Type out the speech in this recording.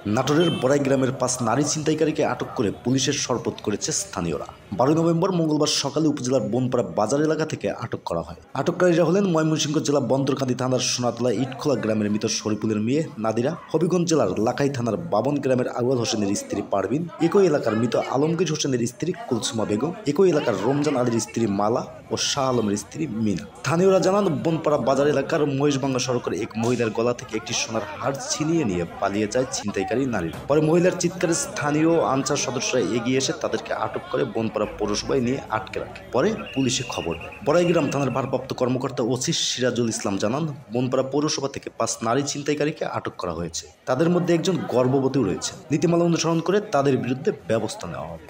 নাটোরের বড়াই গ্রামের ৫ নারী ছিনতাইকারীকে আটক করে পুলিশের শরপথ করেছে স্থানীয়রা। ১২ নভেম্বর মঙ্গলবার সকালে উপজেলার বনপাড়া বাজার এলাকা থেকে আটক করা হয়। আটককারীরা হলেন ময়মনসিংহ জেলা বন্দরকান্দি থানার সোনাতলা ইটখোলা গ্রামের মৃত শরীফুলের মেয়ে নাদিরা, হবিগঞ্জ জেলার লাখাই থানার বাবন গ্রামের আউয়াল হোসেনের স্ত্রী পারভিন, একই এলাকার মৃত আলমগীর হোসেনের স্ত্রী কুলসুমা বেগম, একই এলাকার রমজান আলীর স্ত্রী মালা ও শাহ আলমের স্ত্রী মিনা। স্থানীয়রা জানান, বনপাড়া বাজার এলাকার মহেশভাঙ্গা সড়কের এক মহিলার গলা থেকে একটি সোনার হার ছিনিয়ে নিয়ে পালিয়ে যায় ছিনতাইকারী নারীরা। পরে মহিলার চিৎকারে স্থানীয় আনসার সদস্যরা এগিয়ে এসে তাদেরকে আটক করে বনপাড়া পৌরসভায় নিয়ে আটকে রাখে। পরে পুলিশে খবর দেয়। বড়াইগ্রাম থানার ভারপ্রাপ্ত কর্মকর্তা ওসি সিরাজুল ইসলাম জানান, বনপাড়া পৌরসভা থেকে ৫ নারী ছিনতাইকারীকে আটক করা হয়েছে। তাদের মধ্যে একজন গর্ভবতীও রয়েছে। নীতিমালা অনুসরণ করে তাদের বিরুদ্ধে ব্যবস্থা নেওয়া হবে।